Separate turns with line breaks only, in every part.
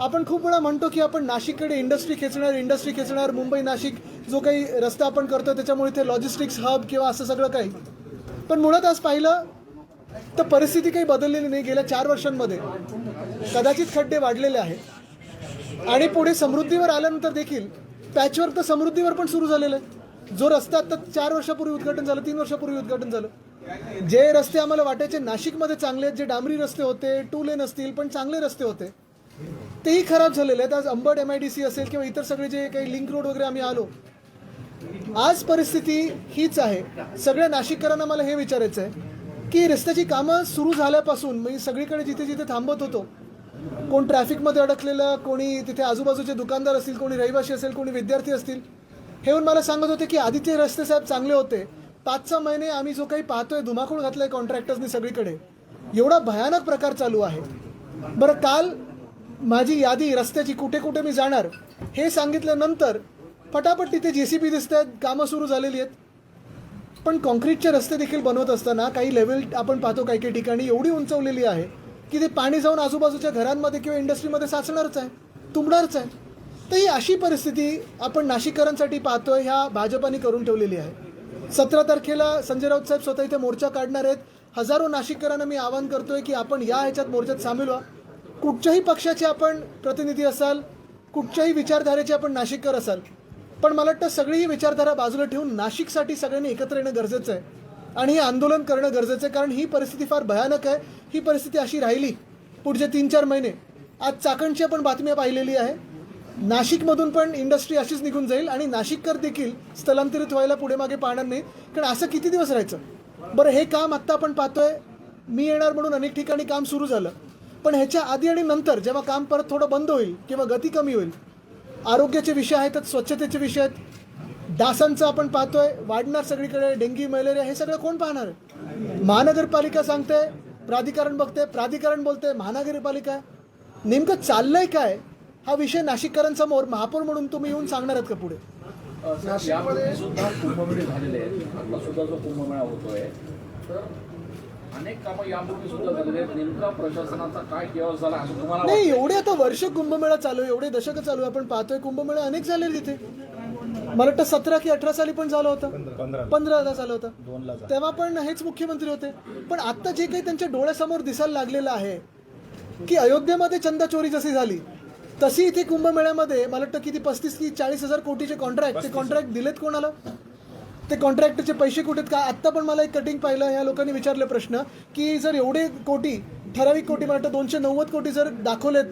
आपण खूप वेळा म्हणतो की आपण नाशिककडे इंडस्ट्री खेचणार मुंबई नाशिक जो काही रस्ता आपण करतो त्याच्यामुळे इथे लॉजिस्टिक्स हब किंवा असं सगळं काही. पण मुळात आज पाहिलं तर परिस्थिती काही बदललेली नाही. गेल्या 4 वर्षांमध्ये कदाचित खड्डे वाढलेले आहेत आणि पुढे समृद्धीवर आल्यानंतर देखील पॅचवर्क तर समृद्धीवर पण सुरू झालेलं आहे. जो रस्ता आता 4 वर्षापूर्वी उद्घाटन झालं, 3 वर्षापूर्वी उद्घाटन झालं, जे रस्ते आम्हाला वाटायचे नाशिकमध्ये चांगले आहेत, जे डांबरी रस्ते होते, 2 लेन असतील पण चांगले रस्ते होते, तेही खराब झालेले आहेत. आज अंबड MIDC असेल किंवा इतर सगळे जे काही लिंक रोड वगैरे आम्ही आलो, आज परिस्थिती हीच आहे. सगळ्या नाशिककरांना मला हे विचारायचं आहे की रस्त्याची कामं सुरू झाल्यापासून मी सगळीकडे जिथे जिथे थांबत होतो, कोण ट्रॅफिकमध्ये अडकलेलं, कोणी तिथे आजूबाजूचे दुकानदार असतील, कोणी रहिवासी असेल, कोणी विद्यार्थी असतील, हे येऊन मला सांगत होते की आधीचे रस्ते साहेब चांगले होते, 5-6 महिने आम्ही जो काही पाहतोय धुमाकूळ घातलाय कॉन्ट्रॅक्टर्सनी सगळीकडे, एवढा भयानक प्रकार चालू आहे. बरं, काल माझी यादी रस्त्याची कुठे कुठे मी जाणार हे सांगितल्यानंतर फटाफट तिथे JCB दिसत आहेत, कामं सुरू झालेली आहेत. पण कॉन्क्रीटचे रस्ते देखील बनवत असताना काही लेवल आपण पाहतो काही काही ठिकाणी एवढी उंचवलेली आहे की ते पाणी जाऊन आजूबाजूच्या घरांमध्ये किंवा इंडस्ट्रीमध्ये साचणारच आहे, तुंबणारच आहे. तर ही अशी परिस्थिती आपण नाशिककरांसाठी पाहतोय, ह्या भाजपाने करून ठेवलेली आहे. 17 तारखेला संजय राऊत साहेब स्वतः इथे मोर्चा काढणार आहेत. हजारो नाशिककरांना मी आवाहन करतोय की आपण या ह्याच्यात मोर्चात सामील व्हा. कुठच्याही पक्षाचे आपण प्रतिनिधी असाल, कुठच्याही विचारधारेचे आपण नाशिककर असाल, पण मला वाटतं सगळी ही विचारधारा बाजूला ठेवून नाशिकसाठी सगळ्यांनी एकत्र येणं गरजेचं आहे आणि हे आंदोलन करणं गरजेचं आहे. कारण ही परिस्थिती फार भयानक आहे. ही परिस्थिती अशी राहिली पुढचे 3-4 महिने. आज चाकणची आपण बातम्या पाहिलेली आहे, नाशिकमधून पण इंडस्ट्री अशीच निघून जाईल आणि नाशिककर देखील स्थलांतरित व्हायला पुढे मागे पाहणार नाही. कारण असं किती दिवस राहायचं. बरं, हे काम आत्ता आपण पाहतोय, मी येणार म्हणून अनेक ठिकाणी काम सुरू झालं, पण ह्याच्या आधी आणि नंतर जेव्हा काम परत थोडं बंद होईल किंवा गती कमी होईल, आरोग्याचे विषय आहेत, स्वच्छतेचे विषय आहेत, डासांचं आपण पाहतोय वाढणार सगळीकडे, डेंग्यू मलेरिया, हे सगळं कोण पाहणार आहे? महानगरपालिका सांगते, प्राधिकरण बघते, प्राधिकरण बोलते, महानगरपालिका. नेमकं चाललंय काय हा विषय नाशिककरांसमोर महापौर म्हणून तुम्ही येऊन सांगणार आहात का पुढे?
नाशिकमध्ये सुद्धा कुंभमेळे झालेले आहेत. आता सुद्धा जो कुंभमेळा होतोय तर अनेक कामं यापूर्वी सुद्धा झालेले आहेत. नेमका प्रशासनाचा काय केवळ झाला असं तुम्हाला
नाही, एवढे आता वर्ष कुंभमेळा चालू आहे, एवढे दशक चालू आहे, आपण पाहतोय कुंभमेळा अनेक झाले तिथे. मला वाटतं 17 की 18 साली पण झालं होतं, 15ला झालं होतं, तेव्हा पण हेच मुख्यमंत्री होते. पण आता जे काही त्यांच्या डोळ्यासमोर दिसायला लागलेलं आहे की अयोध्येमध्ये चंदा चोरी जशी झाली तशी इथे कुंभमेळ्यामध्ये मला वाटतं किती 35 की 40 हजार कोटीचे कॉन्ट्रॅक्ट, ते कॉन्ट्रॅक्ट दिलेत कोणाला? ते कॉन्ट्रॅक्टरचे पैसे कुठेत का? आत्ता पण मला एक कटिंग पाहिलं, ह्या लोकांनी विचारले प्रश्न की जर एवढे कोटी, ठराविक कोटी, मला वाटतं 290 कोटी जर दाखवलेत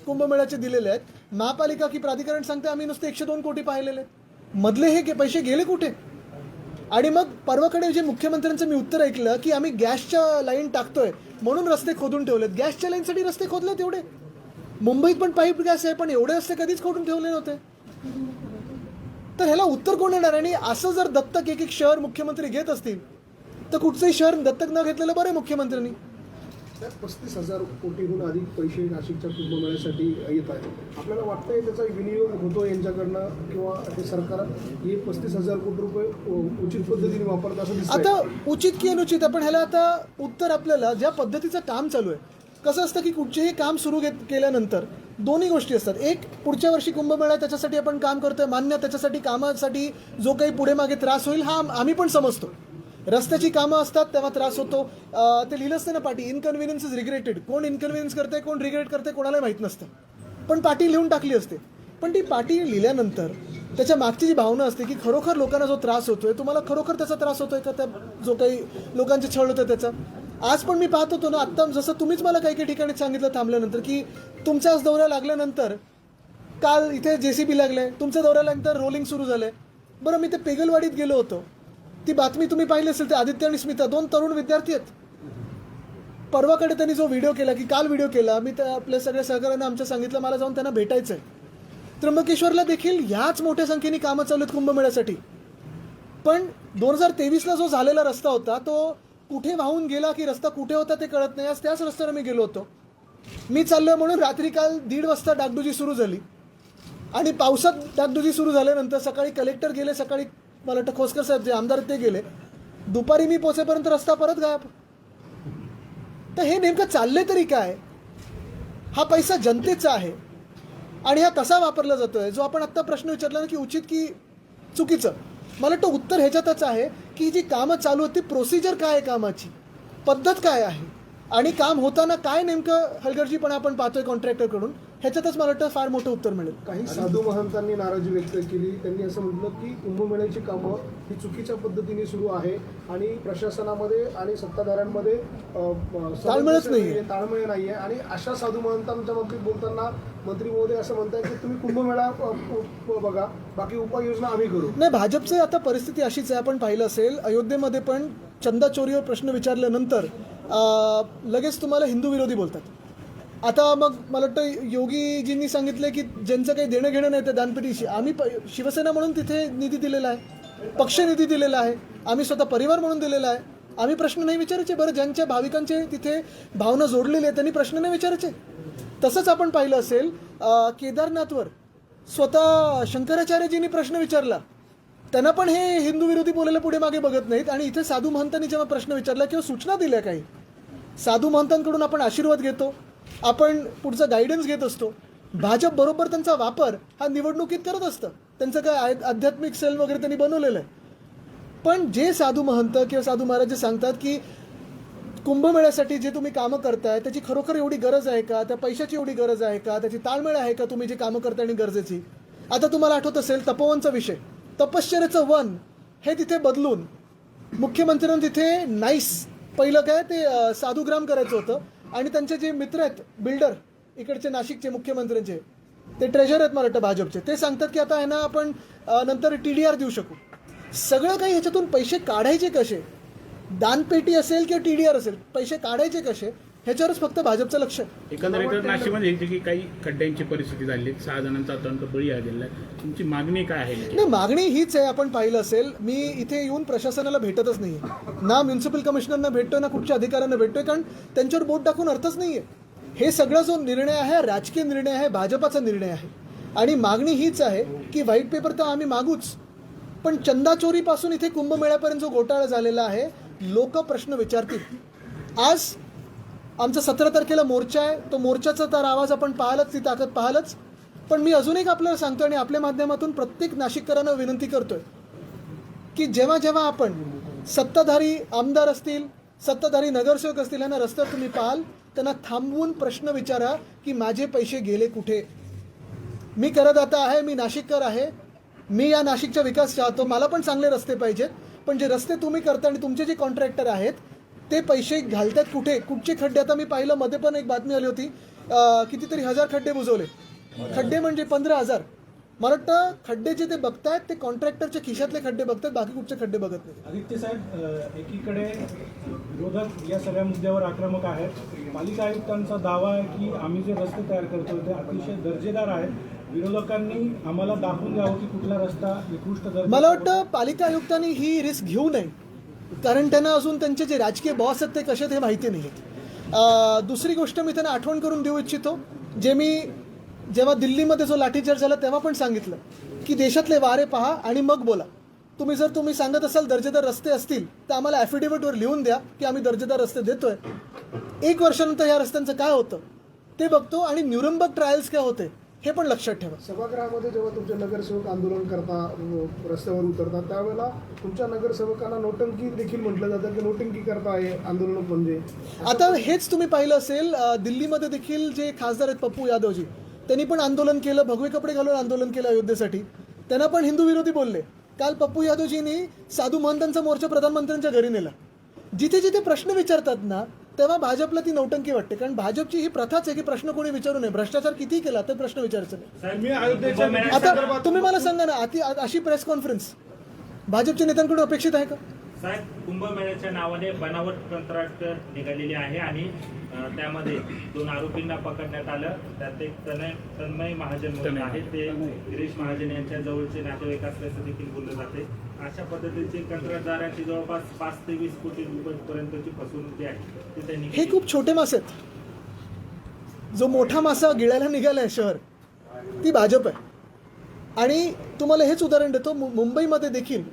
कुंभमेळ्याचे दिलेले आहेत, महापालिका की प्राधिकरण सांगते आम्ही नुसते 102 कोटी पाहिलेले आहेत, मधले हे पैसे गेले कुठे? आणि मग परवाकडे जे मुख्यमंत्र्यांचं मी उत्तर ऐकलं की आम्ही गॅसच्या लाईन टाकतोय म्हणून रस्ते खोदून ठेवलेत. गॅसच्या लाईनसाठी रस्ते खोदलेत एवढे? मुंबईत पण पाईप गॅस आहे, पण एवढे रस्ते कधीच खोदून ठेवले नव्हते. तर ह्याला उत्तर कोण येणार? आणि असं जर दत्तक एक शहर मुख्यमंत्री घेत असतील तर कुठचंही शहर दत्तक न घेतलेलं बरं आहे मुख्यमंत्र्यांनी.
35,000 कोटीहून अधिक पैसे नाशिकच्या कुंभमेळ्यासाठी येत आहे. आपल्याला वाटतंय त्याचा विनियोग होतो यांच्याकडनं किंवा हे सरकार हे 35,000 कोटी रुपये उचित पद्धतीने वापरत असं दिसतंय?
आता उचित की अनुचित, आपण ह्याला आता उत्तर आपल्याला ज्या पद्धतीचं काम चालू आहे, कसं असतं की कुठचेही काम सुरू केल्यानंतर दोन्ही गोष्टी असतात. एक, पुढच्या वर्षी कुंभमेळा त्याच्यासाठी आपण काम करतोय, मान्य, त्याच्यासाठी कामासाठी जो काही पुढे मागे त्रास होईल हा आम्ही पण समजतो. रस्त्याची कामं असतात तेव्हा त्रास होतो. ते लिहिलं असतं ना पाटी, इनकन्व्हिनियन्स इज रिग्रेटेड. कोण इनकन्व्हिनियन्स करते, कोण रिग्रेट करते, कोणालाही माहीत नसतं, पण पाटी लिहून टाकली असते. पण ती पाटी लिहिल्यानंतर त्याच्या मागची जी भावना असते की खरोखर लोकांना जो त्रास होतोय, तुम्हाला खरोखर त्याचा त्रास होतोय का, त्या जो काही लोकांचे छळ होतं त्याचा. आज पण मी पाहत होतो ना, आत्ता जसं तुम्हीच मला काही काही ठिकाणी सांगितलं थांबल्यानंतर की तुमच्या आज दौरा लागल्यानंतर काल इथे JCB लागले, तुमच्या दौऱ्यानंतर रोलिंग सुरू झालंय. बरं, मी ते पेगलवाडीत गेलो होतो, ती बातमी तुम्ही पाहिली असेल, ते आदित्य आणि स्मिता 2 तरुण विद्यार्थी आहेत. परवाकडे त्यांनी जो व्हिडिओ केला की काल व्हिडिओ केला, मी त्या आपल्या सगळ्या सहकाऱ्यांना आमच्या सांगितलं मला जाऊन त्यांना भेटायचं आहे. त्र्यंबकेश्वरला देखील ह्याच मोठ्या संख्येने कामं चालू आहेत कुंभमेळ्यासाठी. पण 2023ला जो झालेला रस्ता होता तो कुठे वाहून गेला की रस्ता कुठे होता ते कळत नाही. आज त्याच रस्त्यावर मी गेलो होतो. मी चाललो म्हणून रात्री काल 1:30 वाजता डागडुजी सुरू झाली आणि पावसात डागडुजी सुरू झाल्यानंतर सकाळी कलेक्टर गेले, सकाळी मला वाटतं खोसकर साहेब जे आमदार ते गेले, दुपारी मी पोहोचेपर्यंत रस्ता परत गायब. तर हे नेमकं चाललंय तरी काय? हा पैसा जनतेचा आहे. आणि हा कसा वापरला जातोय, जो आपण आत्ता प्रश्न विचारला ना की उचित की चुकीचं, मला वाटतं उत्तर ह्याच्यातच आहे की जी कामं चालू आहेत ती प्रोसिजर काय आहे, कामाची पद्धत काय आहे, आणि काम होताना काय नेमकं हलगर्जीपणा आपण पाहतोय कॉन्ट्रॅक्टरकडून, ह्याच्यातच मला वाटतं फार मोठं उत्तर मिळेल.
काही साधू महंतांनी नाराजी व्यक्त केली. त्यांनी असं म्हटलं की कुंभमेळ्याची कामं ही चुकीच्या पद्धतीने सुरू आहे आणि प्रशासनामध्ये आणि सत्ताधाऱ्यांमध्ये
ताळमेळच नाहीये.
ताळमेळ नाही आहे. आणि अशा साधू महंतांच्या बाबतीत बोलताना मंत्री महोदय असं म्हणताय की तुम्ही कुंभमेळा बघा, बाकी उपाययोजना आम्ही करू.
नाही, भाजपचं आता परिस्थिती अशीच आहे. आपण पाहिलं असेल अयोध्येमध्ये पण चंदा चोरीवर प्रश्न विचारल्यानंतर लगेच तुम्हाला हिंदू विरोधी बोलतात. आता मग मला वाटतं योगीजींनी सांगितलं की ज्यांचं काही देणं घेणं नाही त्या दानपेटीशी, आम्ही शिवसेना म्हणून तिथे निधी दिलेला आहे, पक्ष निधी दिलेला आहे, आम्ही स्वतः परिवार म्हणून दिलेला आहे, आम्ही प्रश्न नाही विचारायचे. बरं, ज्यांच्या भाविकांचे तिथे भावना जोडलेली आहे त्यांनी प्रश्न नाही विचारायचे. तसंच आपण पाहिलं असेल केदारनाथवर स्वतः शंकराचार्यजींनी प्रश्न विचारला, त्यांना पण हे हिंदू विरोधी बोलायला पुढे मागे बघत नाहीत. आणि इथे साधू महंतांनी जेव्हा प्रश्न विचारला किंवा सूचना दिल्या, काही साधू महंतांकडून आपण आशीर्वाद घेतो, आपण पुढचा गायडन्स घेत असतो. भाजप बरोबर त्यांचा वापर हा निवडणुकीत करत असतं, त्यांचं काय आध्यात्मिक सेल वगैरे त्यांनी बनवलेलं आहे. पण जे साधू महंत किंवा साधू महाराज जे सांगतात की कुंभमेळ्यासाठी जे तुम्ही कामं करताय त्याची खरोखर एवढी गरज आहे का, त्या पैशाची एवढी गरज आहे का, त्याची ताळमेळ आहे का तुम्ही जे कामं करताय आणि गरजेची. आता तुम्हाला आठवत असेल तपोवनचा विषय, तपश्चर्याचं वन हे तिथे बदलून मुख्यमंत्र्यांना तिथे नाईस पहिलं काय ते साधुग्राम करायचं होतं. आणि त्यांचे जे मित्र आहेत बिल्डर इकडचे नाशिकचे मुख्यमंत्र्यांचे, ते ट्रेझर आहेत मला वाटतं भाजपचे, ते सांगतात की आता आहे ना आपण नंतर TDR देऊ शकू. सगळं काही ह्याच्यातून पैसे काढायचे कसे, दानपेटी असेल किंवा TDR असेल, पैसे काढायचे कसे, ह्याच्यावरच फक्त भाजपचं लक्ष आहे.
एकंदरीत नाशिकमध्ये की काही खड्ड्यांची परिस्थिती झाली, 6 जणांचा अत्यंत बळी आलेला आहे. तुमची मागणी काय आहे?
नाही, मागणी हीच आहे. आपण पाहिलं असेल मी इथे येऊन प्रशासनाला भेटतच नाही आहे, ना म्युन्सिपल कमिशनरना भेटतोय ना कुठच्या अधिकाऱ्यांना भेटतोय, कारण त्यांच्यावर बोट टाकून अर्थच नाही आहे. हे सगळा जो निर्णय आहे राजकीय निर्णय आहे, भाजपाचा निर्णय आहे. आणि मागणी हीच आहे की व्हाईट पेपर तर आम्ही मागूच, पण चंदा चोरीपासून इथे कुंभमेळ्यापर्यंत जो घोटाळा झालेला आहे, लोक प्रश्न विचारतील. आज आमचा 17 तारखेला मोर्चा आहे, तो मोर्चाचा तर आवाज आपण पाहालच, ती ताकद पाहालच. पण मी अजून एक आपल्याला सांगतो आणि आपल्या माध्यमातून प्रत्येक नाशिककरांना विनंती करतोय की जेव्हा जेव्हा आपण सत्ताधारी आमदार असतील, सत्ताधारी नगरसेवक असतील, यांना रस्त्यावर तुम्ही पाहाल, त्यांना थांबवून प्रश्न विचारा की माझे पैसे गेले कुठे. मी करदाता आहे, मी नाशिककर आहे, मी या नाशिकचा विकास चाहतो, मला पण चांगले रस्ते पाहिजेत. पण जे रस्ते तुम्ही करता आणि तुमचे जे कॉन्ट्रॅक्टर आहेत ते पैसे घालतात कुठे, कुठचे खड्डे. आता मी पाहिलं मध्ये पण एक बातमी आली होती, कितीतरी 1000 खड्डे बुजवले. खड्डे म्हणजे 15,000. मला वाटतं खड्डे जे ते बघतायत ते कॉन्ट्रॅक्टरच्या खिशातले खड्डे बघतात, बाकी कुठचे खड्डे बघत नाही.
आदित्य साहेब, एकीकडे विरोधक या सगळ्या मुद्द्यावर आक्रमक आहेत. पालिका आयुक्तांचा दावा आहे की आम्ही जे रस्ते तयार करतो ते अतिशय दर्जेदार आहेत. विरोधकांनी आम्हाला दाखवून द्यावं की कुठला रस्ता निकृष्ट दर्जा.
मला वाटतं पालिका आयुक्तांनी ही रिस्क घेऊ नये, कारण त्यांना अजून त्यांचे जे राजकीय बॉस आहेत ते कसे ते माहिती नाही आहेत. दुसरी गोष्ट मी त्यांना आठवण करून देऊ इच्छितो, जे मी जेव्हा दिल्लीमध्ये जो लाठीचार्ज झाला तेव्हा पण सांगितलं की देशातले वारे पहा आणि मग बोला. तुम्ही सांगत असाल दर्जेदार रस्ते असतील तर आम्हाला ॲफिडेव्हिटवर लिहून द्या की आम्ही दर्जेदार रस्ते देतोय. 1 वर्षानंतर या रस्त्यांचं काय होतं ते बघतो आणि न्यूरमबर्ग ट्रायल्स काय होते हे पण लक्षात ठेवा.
सभागृहामध्ये जेव्हा तुमचे नगरसेवक आंदोलन करता, रस्त्यावर उतरतात, त्यावेळेला तुमच्या नगरसेवकांना नोटंकी देखील म्हटलं जातं की नोटंकी करता आहे आंदोलन म्हणजे.
आता हेच तुम्ही पाहिलं असेल दिल्लीमध्ये देखील जे खासदार आहेत पप्पू यादवजी, त्यांनी पण आंदोलन केलं, भगवे कपडे घालून आंदोलन केलं अयोध्येसाठी. त्यांना पण हिंदू विरोधी बोलले. काल पप्पू यादवजींनी साधू महंतांचा मोर्चा प्रधानमंत्र्यांच्या घरी नेला. जिथे जिथे प्रश्न विचारतात ना तेव्हा भाजपला ती नौटंकी वाटते, कारण भाजपची ही प्रथाच आहे की प्रश्न कोणी विचारू नये, भ्रष्टाचार कितीही केला तर प्रश्न विचारायचा नाही. आता तुम्ही मला सांगा ना, अशी प्रेस कॉन्फरन्स भाजपच्या नेत्यांकडून अपेक्षित आहे का?
साहेब, कुंभमेळ्याच्या नावाने बनावट कंत्राट निघालेली आहे आणि त्यामध्ये 2 आरोपींना पकडण्यात आलं. त्यात एक तन्मय महाजन म्हणून आहे, ते गिरीश महाजन यांच्या जवळचे नातेवाईक असल्याचं देखील बोललं जाते. अशा पद्धतीचे कंत्राटदारांची जवळपास 5 ते 20 कोटी रुपयांपर्यंतची फसवणूक जी आहे ती त्यांनी.
हे खूप छोटे मासे आहेत. जो मोठा मासा गिळायला निघालाय शहर ती भाजप आहे. आणि तुम्हाला हेच उदाहरण देतो, मुंबईमध्ये देखील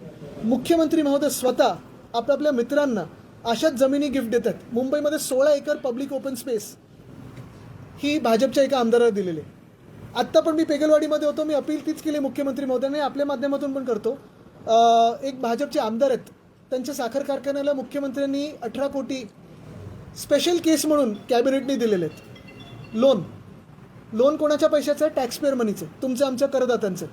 मुख्यमंत्री महोदय स्वतः आपल्या मित्रांना अशाच जमिनी गिफ्ट देतात. मुंबईमध्ये 16 एकर पब्लिक ओपन स्पेस ही भाजपच्या एका आमदाराला दिलेली. आत्ता पण मी पेगलवाडीमध्ये होतो, मी अपील तीच केली मुख्यमंत्री महोदयांनी, आपल्या माध्यमातून पण करतो. एक भाजपचे आमदार आहेत, त्यांच्या साखर कारखान्याला मुख्यमंत्र्यांनी 18 कोटी स्पेशल केस म्हणून कॅबिनेटने दिलेले आहेत. लोन कोणाच्या पैशाचं? टॅक्सपेअर मनीचं, तुमचं आमच्या करदात्यांचं.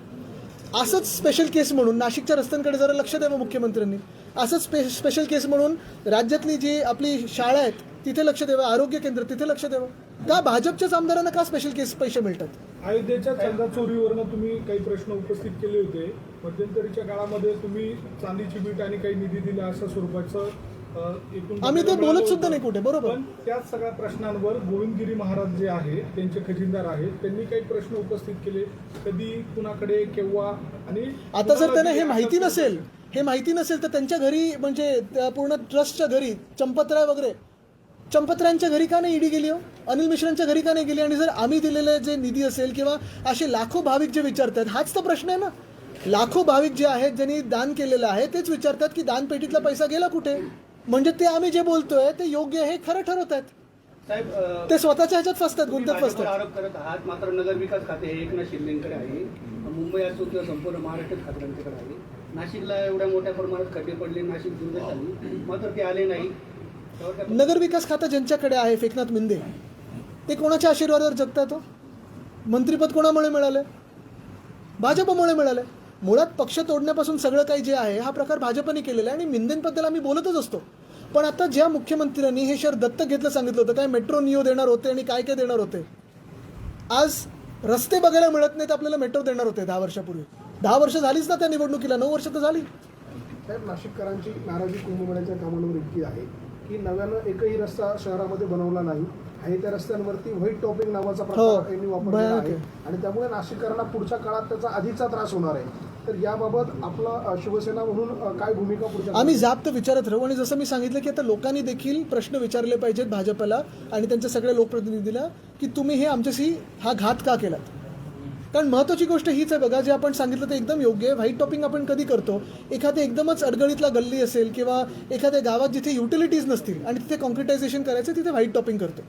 असंच स्पेशल केस म्हणून नाशिकच्या रस्त्यांकडे जरा लक्ष द्यावं मुख्यमंत्र्यांनी. असंच स्पेशल केस म्हणून राज्यातली जी आपली शाळा आहेत तिथे लक्ष द्यावं, आरोग्य केंद्र तिथे लक्ष द्यावं. का भाजपच्याच आमदारांना का स्पेशल केस पैसे मिळतात?
अयोध्येच्या चंदा चोरीवरनं तुम्ही काही प्रश्न उपस्थित केले होते. मध्यंतरीच्या काळामध्ये तुम्ही चांदीची बीट आणि काही निधी दिला अशा स्वरूपाचं एकूण
आम्ही ते बोलत सुद्धा नाही कुठे. बरोबर.
पण त्याच सगळ्या प्रश्नांवर गोविंदगिरी महाराज जे आहे त्यांचे खजिनदार आहेत, त्यांनी काही प्रश्न उपस्थित केले. कधी कुणाकडे, केव्हा आणि
आता जर त्यांना हे माहिती नसेल तर त्यांच्या घरी, म्हणजे त्या पूर्ण ट्रस्टच्या घरी, चंपतरायांच्या घरी का नाही ईडी गेली हो? अनिल मिश्रांच्या घरी का नाही गेली? आणि जर आम्ही दिलेले जे निधी असेल किंवा असे लाखो भाविक जे विचारतात, हाच तर प्रश्न आहे ना. लाखो भाविक जे आहेत ज्यांनी दान केलेलं आहे तेच विचारतात की दानपेटीतला पैसा गेला कुठे. म्हणजे ते आम्ही जे बोलतोय ते योग्य आहे, खरं ठरवत आहेत.
साहेब,
ते स्वतःच्या ह्याच्यात फसतात, गुंतत
भाजपवर
फसतात.
आरोप करत आहात, मात्र नगरविकास खाते हे एकनाथ शिंदेकडे आहे. मुंबई असो किंवा संपूर्ण महाराष्ट्र खासदारांच्याकडे आहे. नाशिकला एवढ्या मोठ्या प्रमाणात खड्डे पडले, नाशिक दुर्ग झाली, मात्र ते आले नाही.
नगरविकास खातं ज्यांच्याकडे आहे, एकनाथ मिंदे, ते कोणाच्या आशीर्वादावर जगतात हो? मंत्रिपद कोणामुळे मिळालं? भाजपमुळे मिळालं. मुळात पक्ष तोडण्यापासून सगळं काही जे आहे हा प्रकार भाजपने केलेला आहे. आणि मिंदेंबद्दल आम्ही बोलतच असतो. पण आता ज्या मुख्यमंत्र्यांनी हे शहर दत्तक घेतलं सांगितलं होतं, काय मेट्रो नियो देणार होते आणि काय काय देणार होते, आज रस्ते बघायला मिळत नाहीत, आपल्याला मेट्रो देणार होते 10 वर्षापूर्वी. 10 वर्ष झालीच ना त्या निवडणुकीला, 9 वर्ष तर झाली.
साहेब, नाशिककरांची नाराजी कुंभमेळ्याच्या कामांवर इतकी आहे की नव्यानं एकही रस्ता शहरामध्ये बनवला नाही आणि त्या रस्त्यांवरती व्हाईट टॉपिंग नावाचा प्रकार यांनी वापरलेला आहे. आणि त्यामुळे नाशिककरांना पुढच्या काळात त्याचा अधिकचा त्रास होणार आहे. तर याबाबत आपला शिवसेना म्हणून काय भूमिका पुढच्या?
आम्ही जाप्त विचारत राहू. आणि जसं मी सांगितलं की आता लोकांनी देखील प्रश्न विचारले पाहिजेत भाजपला आणि त्यांच्या सगळ्या लोकप्रतिनिधीला की तुम्ही हे आमच्याशी हा घात का केलात. कारण महत्त्वाची गोष्ट हीच आहे बघा, जे आपण सांगितलं ते एकदम योग्य आहे. व्हाईट टॉपिंग आपण कधी करतो? एखाद्या एकदमच अडगळीतला गल्ली असेल किंवा एखाद्या गावात जिथे युटिलिटीज नसतील आणि तिथे कॉन्क्रिटायझेशन करायचं, तिथे व्हाईट टॉपिंग करतो.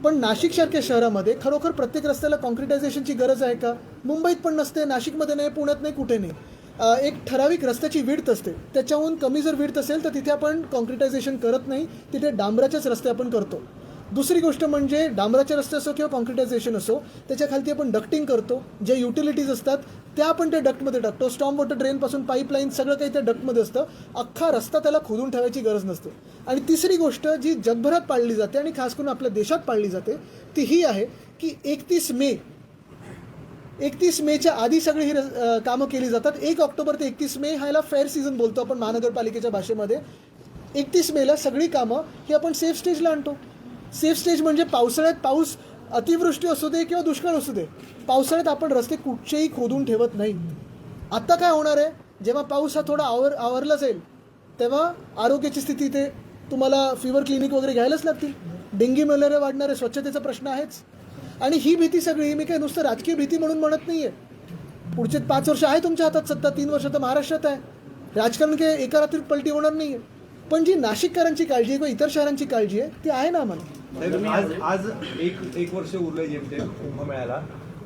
पण नाशिकसारख्या शहरामध्ये खरोखर प्रत्येक रस्त्याला कॉन्क्रिटायझेशनची गरज आहे का? मुंबईत पण नसते, नाशिकमध्ये नाही, पुण्यात नाही, कुठे नाही. एक ठराविक रस्त्याची विड्थ असते, त्याच्याहून कमी जर विड्थ असेल तर तिथे आपण कॉन्क्रिटायझेशन करत नाही, तिथे डांबराचेच रस्ते आपण करतो. दुसरी गोष्ट म्हणजे डांबराचे रस्ते असो किंवा कॉन्क्रिटायझेशन असो, त्याच्या खालती आपण डक्टिंग करतो. जे युटिलिटीज असतात त्या आपण त्या डक्टमध्ये टाकतो. स्टॉर्म वॉटर ड्रेनपासून पाईपलाईन सगळं काही त्या डक्टमध्ये असतं. अख्खा रस्ता त्याला खोदून ठेवायची गरज नसते. आणि तिसरी गोष्ट जी जगभरात पाळली जाते आणि खास करून आपल्या देशात पाळली जाते ती ही आहे की 31 मेच्या आधी सगळी ही कामं केली जातात. 1 ऑक्टोबर ते 31 मे ह्याला फेअर सीझन बोलतो आपण महानगरपालिकेच्या भाषेमध्ये. 31 मेला सगळी कामं ही आपण सेफ स्टेजला आणतो. सेफ स्टेज म्हणजे पावसाळ्यात पाऊस अतिवृष्टी असू दे किंवा दुष्काळ असू दे, पावसाळ्यात आपण रस्ते कुठचेही खोदून ठेवत नाही. आत्ता काय होणार आहे, जेव्हा पाऊस हा थोडा आवरला जाईल तेव्हा आरोग्याची स्थिती ते तुम्हाला फिवर क्लिनिक वगैरे घ्यायलाच लागतील. डेंग्यू मलेरिया वाढणार आहे, स्वच्छतेचा प्रश्न आहेच. आणि ही भीती सगळी मी काय नुसतं राजकीय भीती म्हणून म्हणत नाही आहे. पुढचे 5 वर्ष आहे तुमच्या हातात सत्ता, 3 वर्ष तर महाराष्ट्रात आहे. राजकारण काय एका रात्रीत पलटी होणार नाही आहे. पण जी नाशिककरांची काळजी किंवा इतर शहरांची काळजी आहे ती आहे ना आम्हाला.
आज एक वर्ष उरलंय जेमतेम कुंभमेळ्याला.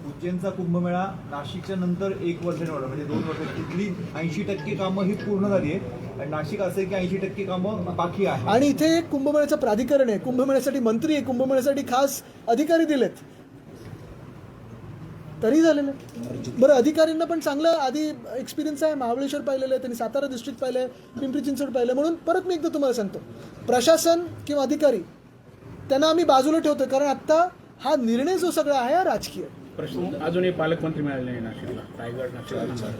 उज्जैनचा कुंभमेळा नाशिकच्या नंतर 1 वर्षाने होणार, म्हणजे 2 वर्ष. तिथली 80% कामं ही पूर्ण झाली आहे आणि नाशिक असं आहे की 80% कामं बाकी आहे.
आणि इथे एक कुंभमेळ्याचं प्राधिकरण आहे, कुंभमेळ्यासाठी मंत्री आहे, कुंभमेळ्यासाठी खास अधिकारी दिलेत, तरी झालेलं. बरं, अधिकाऱ्यांना पण चांगलं आधी एक्सपिरियन्स आहे. महाबळेश्वर पाहिलेलं आहे त्यांनी, सातारा डिस्ट्रिक्ट पाहिलं आहे, पिंपरी चिंचवड पाहिलं. म्हणून परत मी एकदा तुम्हाला सांगतो, प्रशासन किंवा अधिकारी त्यांना आम्ही बाजूला ठेवतो. कारण आत्ता हा निर्णय जो सगळा आहे हा राजकीय.
प्रश्न अजूनही पालकमंत्री मिळाले नाही नाशिकला,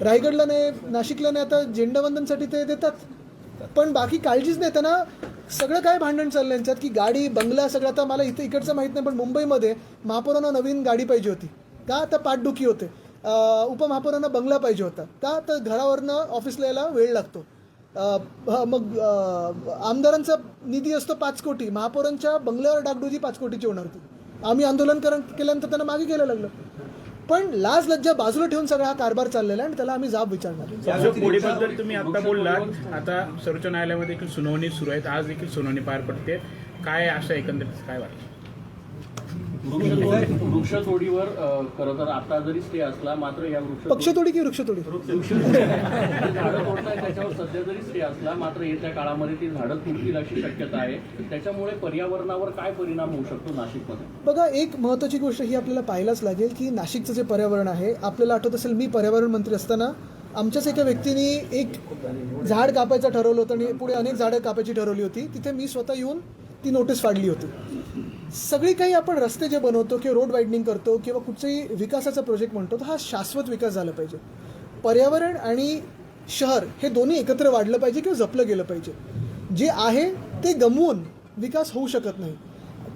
रायगडला नाही, नाशिकला नाही. आता झेंडावंदनसाठी ते देतात, पण बाकी काळजीच नाही त्यांना. सगळं काय भांडण चाललं यांच्यात की गाडी बंगला सगळं. आता मला इकडचं माहीत नाही, पण मुंबईमध्ये महापौरांना नवीन गाडी पाहिजे होती का, तर पाठदुखी होते. उपमहापौरांना बंगला पाहिजे होता का, तर घरावरनं ऑफिसला यायला वेळ लागतो. मग आमदारांचा निधी असतो 5 कोटी, महापौरांच्या बंगल्यावर डागडुजी 5 कोटीची होणार होती. आम्ही आंदोलन केल्यानंतर त्यांना मागे घ्यायला लागलं. पण लाज लज्जा बाजूला ठेवून सगळा हा कारभार चाललेला आहे आणि त्याला आम्ही जाब विचारणार.
अशोक कोळीबद्दल तुम्ही आता बोललात, आता सर्वोच्च न्यायालयामध्ये देखील सुनावणी सुरू आहेत, आज देखील सुनावणी पार पडते. काय असं एकंदरीत काय वाटतं?
वृक्षतोडीवर खरं तर आता जरी स्टे असला मात्र या
पक्षतोडी की वृक्षतोडी?
झाडं तोडताय त्याच्यावर सध्या जरी स्टे असला मात्र येत्या काळामध्ये ती झाडं तुटतील अशी शक्यता आहे. त्याच्यामुळे पर्यावरणावर काय परिणाम होऊ शकतो नाशिकमध्ये?
बघा, एक महत्त्वाची गोष्ट ही आपल्याला पाहायलाच लागेल की नाशिकचं जे पर्यावरण आहे, आपल्याला आठवत असेल मी पर्यावरण मंत्री असताना आमच्याच एका व्यक्तीने एक झाड कापायचं ठरवलं होतं आणि पुढे अनेक झाडं कापायची ठरवली होती. तिथे मी स्वतः येऊन ती नोटीस फाडली होती. सगळी काही आपण रस्ते जे बनवतो किंवा रोड वाईडनिंग करतो किंवा कुठचाही विकासाचा प्रोजेक्ट म्हणतो तर हा शाश्वत विकास झाला पाहिजे. पर्यावरण आणि शहर हे दोन्ही एकत्र वाढलं पाहिजे किंवा जपलं गेलं पाहिजे. जे आहे ते गमवून विकास होऊ शकत नाही.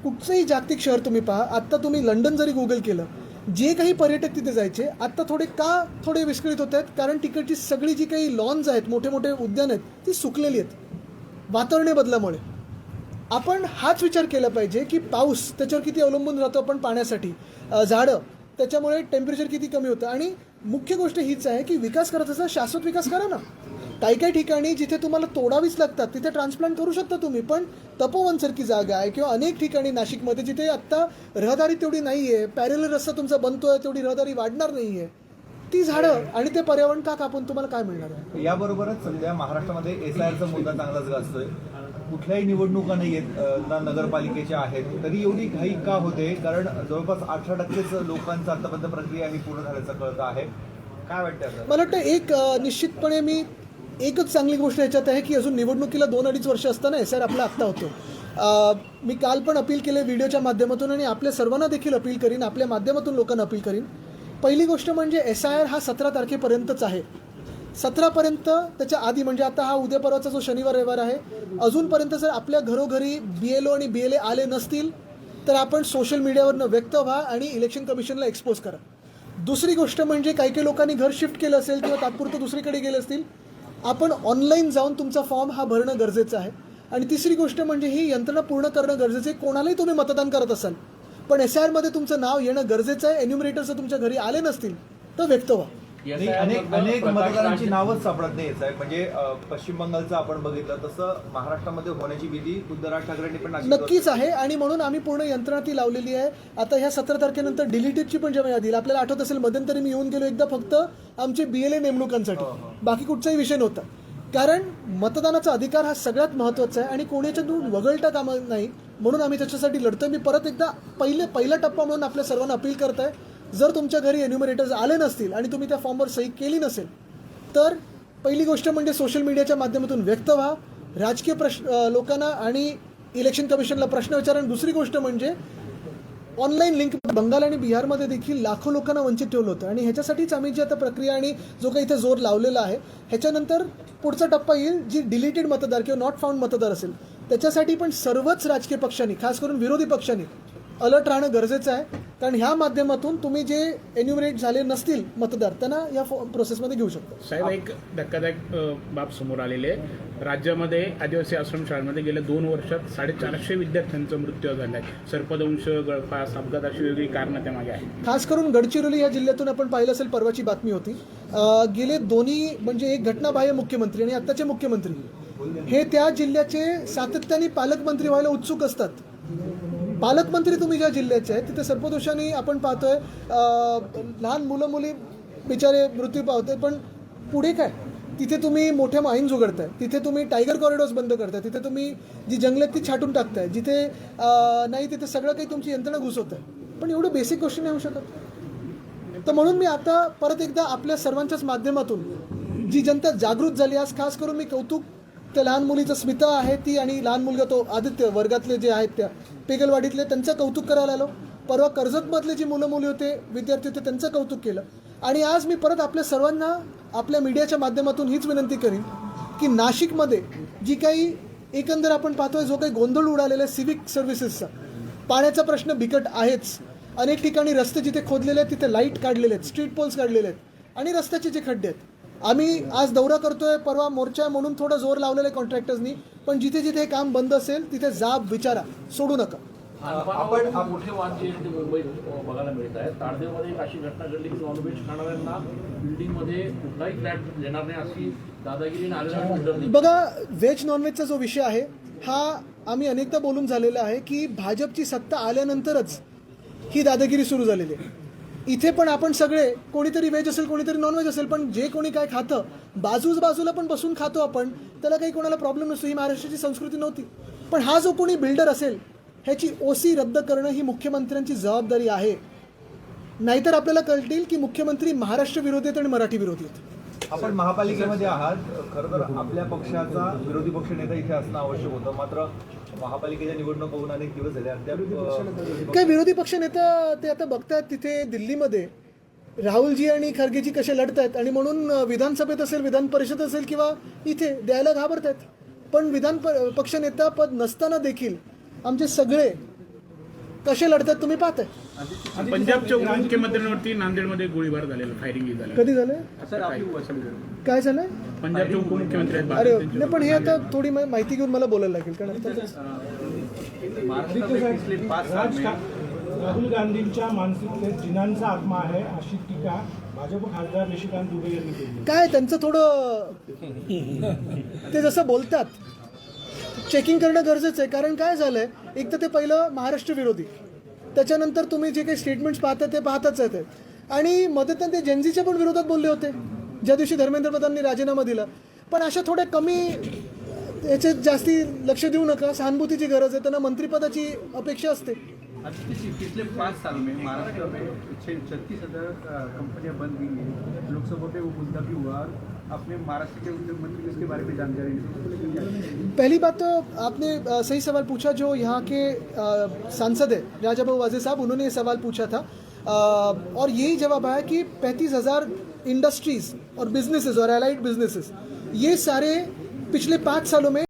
कुठचंही जागतिक शहर तुम्ही पहा, आत्ता तुम्ही लंडन जरी गुगल केलं, जे काही पर्यटक तिथे जायचे आत्ता थोडे विस्कळीत होत आहेत, कारण तिकडची सगळी जी काही लॉन्स आहेत, मोठे मोठे उद्यान आहेत, ती सुकलेली आहेत वातावरणीय बदलामुळे. आपण हाच विचार केला पाहिजे की पाऊस त्याच्यावर किती अवलंबून राहतो आपण पाण्यासाठी, झाडं त्याच्यामुळे टेम्परेचर किती कमी होतं. आणि मुख्य गोष्ट हीच आहे की विकास करत असा शाश्वत विकास करा ना. काही ठिकाणी जिथे तुम्हाला तोडावीच लागतात तिथे ट्रान्सप्लांट करू शकता तुम्ही, पण तपोवनसारखी जागा आहे किंवा अनेक ठिकाणी नाशिकमध्ये जिथे आत्ता रहदारी तेवढी नाही आहे, पॅरेलल रस्ता तुमचा बनतोय, तेवढी रहदारी वाढणार नाही आहे, ती झाडं आणि ते पर्यावरण का कापून तुम्हाला काय मिळणार आहे?
याबरोबरच सध्या महाराष्ट्रामध्ये SIRचा मुद्दा चांगलाच गाजतोय. कुठल्याही निवडणुका नाही आहेत ना नगरपालिकेच्या आहेत, तरी एवढी घाई का होते? कारण जवळपास 18% लोकांचं आतापर्यंत प्रक्रिया ही पूर्ण झाल्याचं कळतं आहे. काय वाटतं?
मला वाटतं एक निश्चितपणे मी एकच चांगली गोष्ट याच्यात आहे की अजून निवडणुकीला 2-2.5 वर्ष असताना SIR आपला आत्ता होतो. मी काल पण अपील केले व्हिडिओच्या माध्यमातून आणि आपल्या सर्वांना देखील अपील करीन, आपल्या माध्यमातून लोकांना अपील करीन. पहिली गोष्ट म्हणजे SIR हा 17 तारखेपर्यंतच आहे. 17पर्यंत त्याच्या आधी म्हणजे आता हा उद्या परवाचा जो शनिवार रविवार आहे, अजूनपर्यंत जर आपल्या घरोघरी BLO आणि BLA आले नसतील तर आपण सोशल मीडियावरनं व्यक्त व्हा आणि इलेक्शन कमिशनला एक्सपोज करा. दुसरी गोष्ट म्हणजे काही लोकांनी घर शिफ्ट केलं असेल किंवा तात्पुरतं दुसरीकडे गेले असतील, आपण ऑनलाईन जाऊन तुमचा फॉर्म हा भरणं गरजेचं आहे. आणि तिसरी गोष्ट म्हणजे ही यंत्रणा पूर्ण करणं गरजेचं आहे. कोणालाही तुम्ही मतदान करत असाल पण SIRमध्ये तुमचं नाव येणं गरजेचं आहे. एन्युमरेटर्स जर तुमच्या घरी आले नसतील तर व्यक्त व्हा.
अनेक मतदारांची नावच सापडत नाही. म्हणजे पश्चिम बंगालचं आपण बघितलं तसं महाराष्ट्रामध्ये होण्याची भीती खुद्द राज ठाकरेंनी पण
नक्कीच आहे आणि म्हणून आम्ही पूर्ण यंत्रणा ती लावलेली आहे. आता ह्या 17 तारखेनंतर डिलीटेडची पण जेव्हा यादी आपल्याला आठवत असेल, मध्यंतरी मी येऊन गेलो एकदा फक्त आमचे BLA नेमणुकांसाठी, बाकी कुठचाही विषय नव्हता. कारण मतदानाचा अधिकार हा सगळ्यात महत्त्वाचा आहे आणि कोणाच्यातून वगळता कामा नाही, म्हणून आम्ही त्याच्यासाठी लढतोय. मी परत एकदा पहिला टप्पा म्हणून आपल्या सर्वांना अपील करत आहे, जर तुमच्या घरी एन्युमरेटर्स आले नसतील आणि तुम्ही त्या फॉर्मवर सही केली नसेल तर पहिली गोष्ट म्हणजे सोशल मीडियाच्या माध्यमातून व्यक्त व्हा, राजकीय लोकांना आणि इलेक्शन कमिशनला प्रश्न विचारा. आणि दुसरी गोष्ट म्हणजे ऑनलाईन लिंक. बंगाल आणि बिहारमध्ये देखील लाखो लोकांना वंचित ठेवलं होतं आणि ह्याच्यासाठीच आम्ही जी आता प्रक्रिया आणि जो काही इथे जोर लावलेला आहे, ह्याच्यानंतर पुढचा टप्पा येईल जी डिलीटेड मतदार किंवा नॉट फाउंड मतदार असेल त्याच्यासाठी पण सर्वच राजकीय पक्षांनी, खास करून विरोधी पक्षांनी अलर्ट राहणं गरजेचं आहे. कारण ह्या माध्यमातून तुम्ही जे एन्युमरेट झाले नसतील मतदार त्यांना या प्रोसेसमध्ये घेऊ शकता.
साहेब, एक धक्कादायक बाब समोर आलेले आहे. राज्यामध्ये आदिवासी आश्रमशाळांमध्ये गेल्या 2 वर्षात 450 विद्यार्थ्यांचा मृत्यू झाला आहे. सर्पदंश, गळफास, अपघात अशी वेगळी कारणं त्यामागे आहेत.
खास करून गडचिरोली या जिल्ह्यातून आपण पाहिलं असेल, परवाची बातमी होती. गेले दोन्ही म्हणजे एक घटनाबाह्य मुख्यमंत्री आणि आत्ताचे मुख्यमंत्री हे त्या जिल्ह्याचे सातत्याने पालकमंत्री व्हायला उत्सुक असतात. पालकमंत्री तुम्ही ज्या जिल्ह्याचे आहेत तिथे सर्पदोषाने आपण पाहतोय लहान मुलं मुली बिचारे मृत्यू पावतोय, पण पुढे काय? तिथे तुम्ही मोठ्या माहीम उघडताय, तिथे तुम्ही टायगर कॉरिडॉर्स बंद करताय, तिथे तुम्ही जी जंगल ती छाटून टाकताय, जिथे नाही तिथे सगळं काही तुमची यंत्रणा घुसवत आहे. पण एवढं बेसिक गोष्टी नाही होऊ शकत. तर म्हणून मी आता परत एकदा आपल्या सर्वांच्याच माध्यमातून जी जनता जागृत झाली, आज खास करून मी कौतुक त्या लहान मुलीचं स्मिता आहे ती आणि लहान मुलगा तो आदित्य वर्गातले जे आहेत त्या पेगलवाडीतले, त्यांचं कौतुक करायला आलो. परवा कर्जतमधले जी मुलं मुली होते, विद्यार्थी होते, त्यांचं कौतुक केलं. आणि आज मी परत आपल्या सर्वांना आपल्या मीडियाच्या माध्यमातून हीच विनंती करीन की नाशिकमध्ये जी काही एकंदर आपण पाहतोय जो काही गोंधळ उडालेला आहे सिव्हिक सर्व्हिसेसचा, पाण्याचा प्रश्न बिकट आहेच. अनेक ठिकाणी रस्ते जिथे खोदलेले आहेत तिथे लाईट काढलेले आहेत, स्ट्रीट पोल्स काढलेले आहेत आणि रस्त्याचे जे खड्डे आहेत. आम्ही आज दौरा करतोय, परवा मोर्चा म्हणून थोडं जोर लावलेलं आहे कॉन्ट्रॅक्टर्सनी, पण जिथे जिथे काम बंद असेल तिथे जाब विचारा, सोडू नका.
आपण मोठे वाद जे मुंबईत बघायला मिळत आहे. ताडदेवमध्ये एक अशी घटना घडली की नॉनव्हेज खाणाऱ्यांना बिल्डिंगमध्ये कुठलाही फ्लॅट देणार नाही अशी दादागिरी नारायण.
बघा, व्हेज नॉनव्हेजचा जो विषय आहे हा आम्ही अनेकदा बोलून झालेला आहे की भाजपची सत्ता आल्यानंतरच ही दादागिरी सुरू झालेली आहे. इथे पण आपण सगळे कोणीतरी व्हेज असेल कोणीतरी नॉनव्हेज असेल, पण जे कोणी काय खातं बाजूला पण बसून खातो आपण, त्याला काही कोणाला प्रॉब्लेम नसतो. ही महाराष्ट्राची संस्कृती नव्हती. पण हा जो कोणी बिल्डर असेल ह्याची ओसी रद्द करणं ही मुख्यमंत्र्यांची जबाबदारी आहे. नाहीतर आपल्याला कळतील की मुख्यमंत्री महाराष्ट्र विरोधी आहेत आणि मराठी विरोधी आहेत.
आपण महापालिकेमध्ये आहात. खरं तर आपल्या पक्षाचा विरोधी पक्ष नेता इथे असणं आवश्यक होतं, मात्र महापालिकेच्या निवडणूक होऊन अनेक दिवस झाले. अद्याप
काय विरोधी पक्ष नेता ते आता बघतायत तिथे दिल्लीमध्ये राहुलजी आणि खरगेजी कसे लढत आहेत, आणि म्हणून विधानसभेत असेल, विधान परिषद असेल किंवा इथे द्यायला घाबरत आहेत. पण पक्ष नेता पद नसताना देखील आमचे सगळे कसे लढतात तुम्ही पाहताय.
पंजाबच्या उपमुख्यमंत्र्यांवरती नांदेडमध्ये गोळीबार झालेला, फायरिंग झालं.
कधी झालंय, काय झालंय?
पंजाबचे उपमुख्यमंत्री आहेत
अरे
भारत
नाही, पण हे आता थोडी माहिती घेऊन मला बोलायला लागेल, कारण आता
राहुल गांधींच्या मानसिकतेत जिनांचा आत्मा आहे अशी टीका भाजप खासदार निशिकांत दुबे यांनी केली.
काय त्यांचं थोडं ते जसं बोलतात चेकिंग करणं गरजेचं आहे. कारण काय झालंय, एक तर ते पहिलं महाराष्ट्र विरोधी, त्याच्यानंतर तुम्ही जे काही स्टेटमेंट्स पाहता ते पाहताच आहेत, आणि मध्ये ते जेनझीच्या पण विरोधात बोलले होते ज्या दिवशी धर्मेंद्र प्रधाननी राजीनामा दिला. पण अशा थोड्या कमी याच्यात जास्ती लक्ष देऊ नका. सहानुभूतीची गरज आहे, त्यांना मंत्रिपदाची अपेक्षा असते.
पिछले 5 साल में महाराष्ट्र में 36,000 कंपनियां बंद हुई हैं. लोकसभा पे वो मुद्दा भी हुआ. अपने महाराष्ट्र के उद्योग मंत्री इसके बारे में जानकारी नहीं.
पहली बात तो आपने सही सवाल पूछा. जो यहाँ के सांसद है राजाभाऊ वाजे साहब, उन्होंने ये सवाल पूछा था, और यही जवाब आया कि 35,000 इंडस्ट्रीज़ और बिजनेसेस और एलाइड बिजनेसेस ये सारे पिछले 5 सालों में